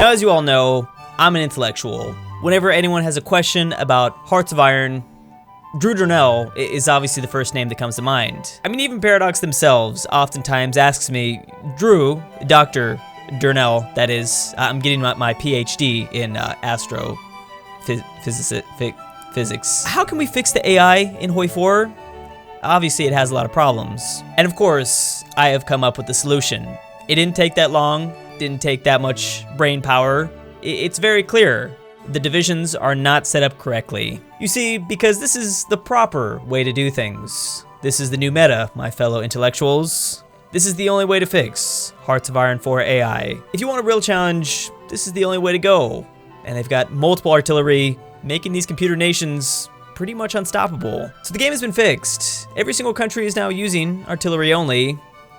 Now, as you all know, I'm an intellectual. Whenever anyone has a question about Hearts of Iron, Durnil is obviously the first name that comes to mind. I mean, even Paradox themselves oftentimes asks me, Drew, Dr. Durnil, that is, I'm getting my PhD in physics. How can we fix the AI in HOI4? Obviously, it has a lot of problems. And of course, I have come up with the solution. It didn't take that long, didn't take that much brain power. It's very clear. The divisions are not set up correctly. You see, because this is the proper way to do things. This is the new meta, my fellow intellectuals. This is the only way to fix Hearts of Iron 4 AI. If you want a real challenge, this is the only way to go. And they've got multiple artillery, making these computer nations pretty much unstoppable. So the game has been fixed. Every single country is now using artillery only,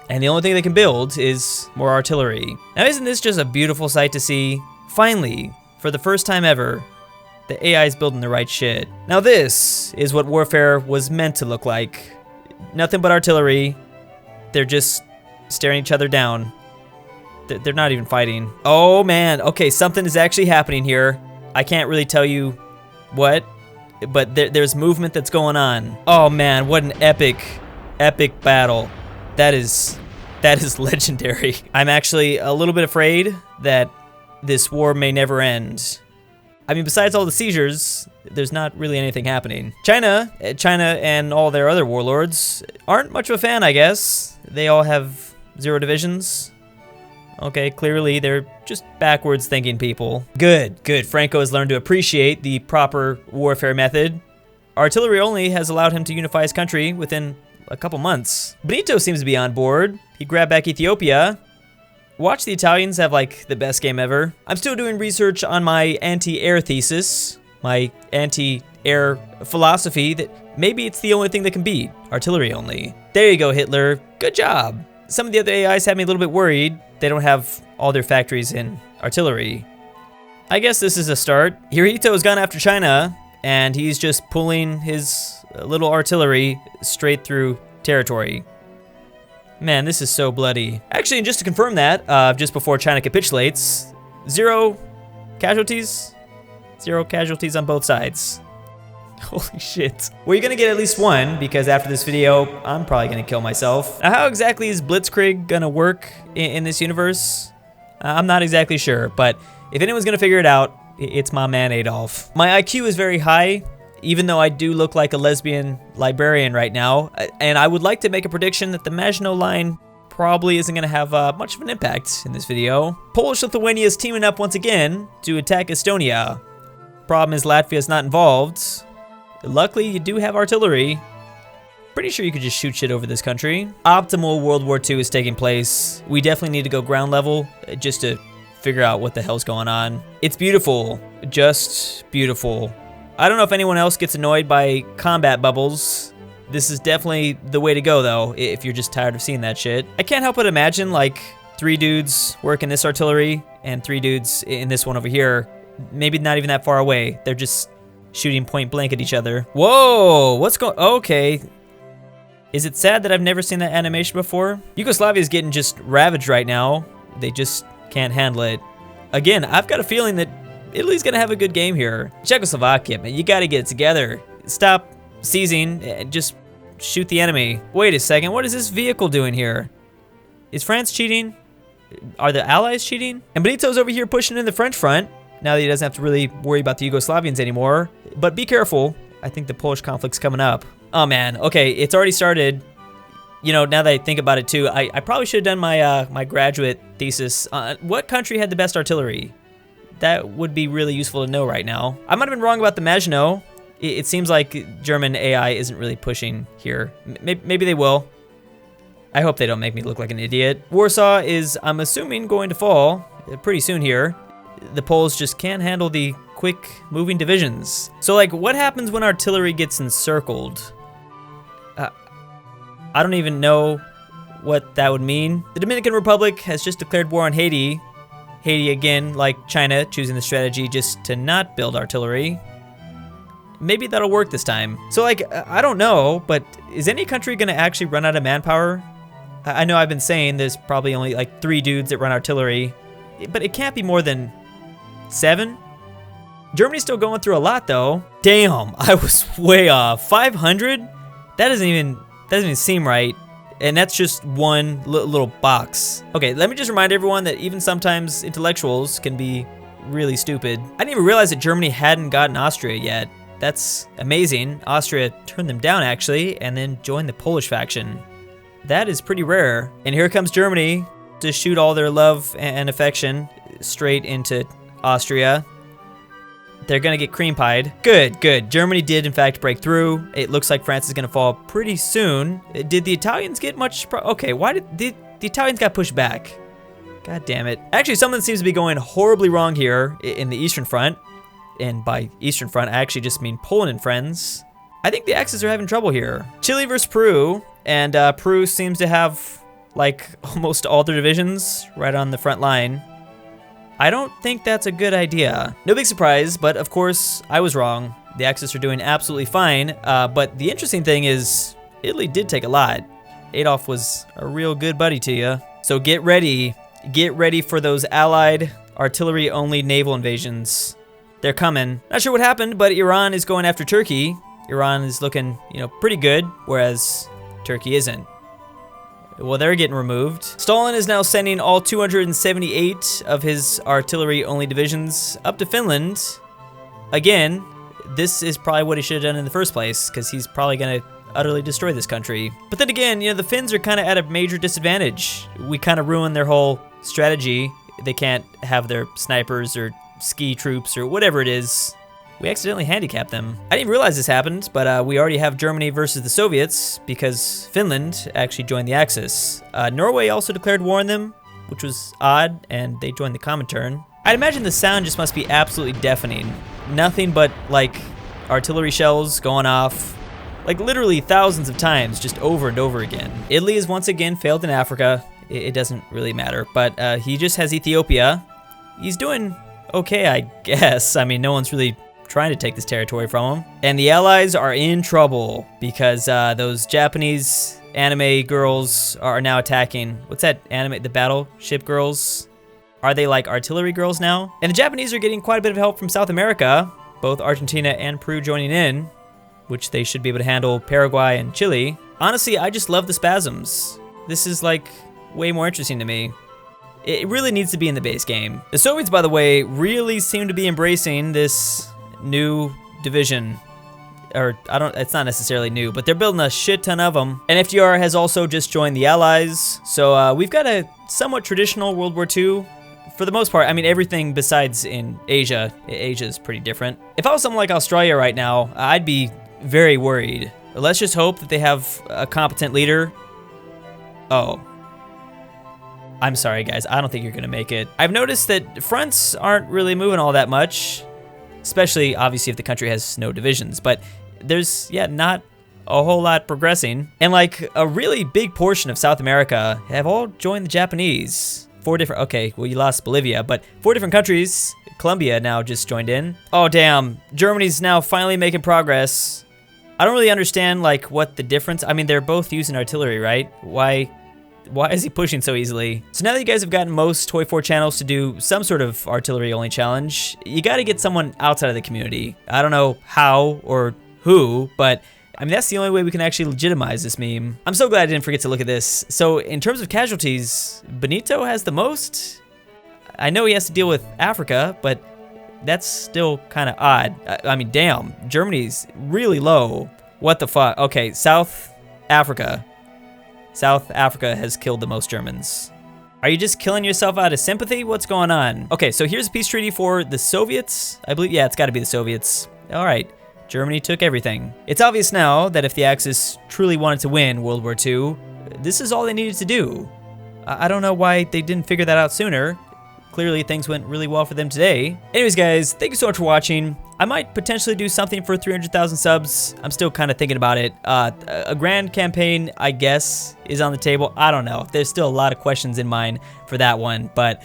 and the only thing they can build is more artillery. Now, isn't this just a beautiful sight to see? Finally, for the first time ever, the AI is building the right shit. Now this is what warfare was meant to look like. Nothing but artillery. They're just staring each other down. They're not even fighting. Oh man, okay, something is actually happening here. I can't really tell you what, but there's movement that's going on. Oh man, what an epic battle. That is legendary. I'm actually a little bit afraid that this war may never end. I mean, besides all the seizures, there's not really anything happening. China and all their other warlords aren't much of a fan, I guess. They all have 0 divisions. Okay, clearly they're just backwards thinking people. Good. Franco has learned to appreciate the proper warfare method. Artillery only has allowed him to unify his country within a couple months. Benito seems to be on board. He grabbed back Ethiopia. Watch the Italians have like the best game ever. I'm still doing research on my anti-air thesis, my anti-air philosophy that maybe it's the only thing that can beat artillery only. There you go, Hitler. Good job. Some of the other AIs have me a little bit worried. They don't have all their factories in artillery. I guess this is a start. Hirohito's gone after China, and he's just pulling his little artillery straight through territory. Man, this is so bloody. Actually, and just to confirm that, just before China capitulates, 0 casualties? 0 casualties on both sides. Holy shit. Well, you're gonna get at least 1, because after this video, I'm probably gonna kill myself. Now, how exactly is Blitzkrieg gonna work in this universe? I'm not exactly sure, but if anyone's gonna figure it out, it's my man Adolf. My IQ is very high, even though I do look like a lesbian librarian right now, and I would like to make a prediction that the Maginot Line probably isn't gonna have much of an impact in this video. Polish-Lithuania is teaming up once again to attack Estonia. Problem is Latvia's not involved. Luckily, you do have artillery. Pretty sure you could just shoot shit over this country. Optimal World War II is taking place. We definitely need to go ground level just to figure out what the hell's going on. It's beautiful, just beautiful. I don't know if anyone else gets annoyed by combat bubbles. This is definitely the way to go, though, if you're just tired of seeing that shit. I can't help but imagine, like, 3 dudes working this artillery and 3 dudes in this one over here. Maybe not even that far away. They're just shooting point blank at each other. Whoa, what's going... Okay. Is it sad that I've never seen that animation before? Yugoslavia is getting just ravaged right now. They just can't handle it. Again, I've got a feeling that Italy's gonna have a good game here. Czechoslovakia, man, you gotta get it together. Stop seizing and just shoot the enemy. Wait a second, what is this vehicle doing here? Is France cheating? Are the Allies cheating? And Benito's over here pushing in the French front, now that he doesn't have to really worry about the Yugoslavians anymore. But be careful, I think the Polish conflict's coming up. Oh man, okay, it's already started. You know, now that I think about it too, I probably should have done my my graduate thesis. What country had the best artillery? That would be really useful to know right now. I might have been wrong about the Maginot. It seems like German AI isn't really pushing here. Maybe they will. I hope they don't make me look like an idiot. Warsaw is, I'm assuming, going to fall pretty soon here. The Poles just can't handle the quick moving divisions. So like, what happens when artillery gets encircled? I don't even know what that would mean. The Dominican Republic has just declared war on Haiti. Haiti, again, like China, choosing the strategy just to not build artillery. Maybe that'll work this time. So like, I don't know, but is any country gonna actually run out of manpower? I know I've been saying there's probably only like 3 dudes that run artillery, but it can't be more than 7? Germany's still going through a lot though. Damn, I was way off. 500? That doesn't even seem right. And that's just one little box. Okay, let me just remind everyone that even sometimes intellectuals can be really stupid. I didn't even realize that Germany hadn't gotten Austria yet. That's amazing. Austria turned them down actually, and then joined the Polish faction. That is pretty rare. And here comes Germany to shoot all their love and affection straight into Austria. They're gonna get cream pied. Good, good. Germany did in fact break through. It looks like France is gonna fall pretty soon. Did the Italians get much okay, why did the Italians got pushed back? God damn it. Actually, something seems to be going horribly wrong here in the Eastern Front. And by Eastern Front, I actually just mean Poland and friends. I think the Axis are having trouble here. Chile versus Peru, and Peru seems to have like almost all their divisions right on the front line. I don't think that's a good idea. No big surprise, but of course, I was wrong. The Axis are doing absolutely fine, but the interesting thing is, Italy did take a lot. Adolf was a real good buddy to you. So get ready for those allied artillery-only naval invasions. They're coming. Not sure what happened, but Iran is going after Turkey. Iran is looking, pretty good, whereas Turkey isn't. Well, they're getting removed. Stalin is now sending all 278 of his artillery-only divisions up to Finland. Again, this is probably what he should have done in the first place, because he's probably going to utterly destroy this country. But then again, the Finns are kind of at a major disadvantage. We kind of ruined their whole strategy. They can't have their snipers or ski troops or whatever it is. We accidentally handicapped them. I didn't realize this happened, but we already have Germany versus the Soviets because Finland actually joined the Axis. Norway also declared war on them, which was odd, and they joined the Comintern. I'd imagine the sound just must be absolutely deafening. Nothing but like artillery shells going off, like literally thousands of times, just over and over again. Italy has once again failed in Africa. It doesn't really matter, but he just has Ethiopia. He's doing okay, I guess. I mean, no one's really trying to take this territory from him. And the Allies are in trouble because those Japanese anime girls are now attacking. What's that anime? The battleship girls? Are they like artillery girls now? And the Japanese are getting quite a bit of help from South America, both Argentina and Peru joining in, which they should be able to handle Paraguay and Chile. Honestly, I just love the spasms. This is like way more interesting to me. It really needs to be in the base game. The Soviets, by the way, really seem to be embracing this new division. Or, it's not necessarily new, but they're building a shit ton of them. And FDR has also just joined the Allies. So we've got a somewhat traditional World War II. For the most part, I mean, everything besides in Asia. Asia is pretty different. If I was something like Australia right now, I'd be very worried. Let's just hope that they have a competent leader. Oh. I'm sorry, guys. I don't think you're going to make it. I've noticed that fronts aren't really moving all that much, especially, obviously, if the country has no divisions. But there's, not a whole lot progressing. And, like, a really big portion of South America have all joined the Japanese. 4 different... Okay, well, you lost Bolivia, but 4 different countries. Colombia now just joined in. Oh, damn. Germany's now finally making progress. I don't really understand, like, what the difference... I mean, they're both using artillery, right? Why is he pushing so easily? So now that you guys have gotten most HOI4 channels to do some sort of artillery-only challenge, you gotta get someone outside of the community. I don't know how or who, but I mean, that's the only way we can actually legitimize this meme. I'm so glad I didn't forget to look at this. So in terms of casualties, Benito has the most. I know he has to deal with Africa, but that's still kind of odd. I mean, damn, Germany's really low. What the fuck? Okay, South Africa. South Africa has killed the most Germans. Are you just killing yourself out of sympathy? What's going on? Okay, so here's a peace treaty for the Soviets. I believe, yeah, it's gotta be the Soviets. All right, Germany took everything. It's obvious now that if the Axis truly wanted to win World War II, this is all they needed to do. I don't know why they didn't figure that out sooner. Clearly things went really well for them today. Anyways, guys, thank you so much for watching. I might potentially do something for 300,000 subs. I'm still kind of thinking about it. A grand campaign, I guess, is on the table. I don't know. There's still a lot of questions in mind for that one, but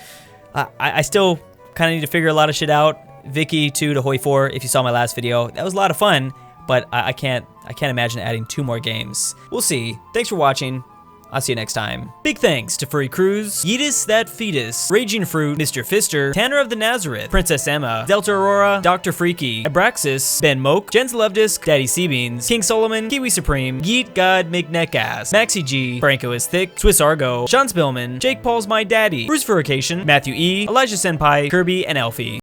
I still kind of need to figure a lot of shit out. Vicky 2 to HOI4, if you saw my last video. That was a lot of fun, but I can't imagine adding 2 more games. We'll see. Thanks for watching. I'll see you next time. Big thanks to Furry Cruz, Yeetus That Fetus, Raging Fruit, Mr. Fister, Tanner of the Nazareth, Princess Emma, Delta Aurora, Dr. Freaky, Abraxas, Ben Moke, Jens Levdisk, Daddy Seabeans, King Solomon, Kiwi Supreme, Yeet God McNeckass, Maxi G, Franco is Thick, Swiss Argo, Sean Spillman, Jake Paul's My Daddy, Bruce Furication, Matthew E, Elijah Senpai, Kirby, and Elfie.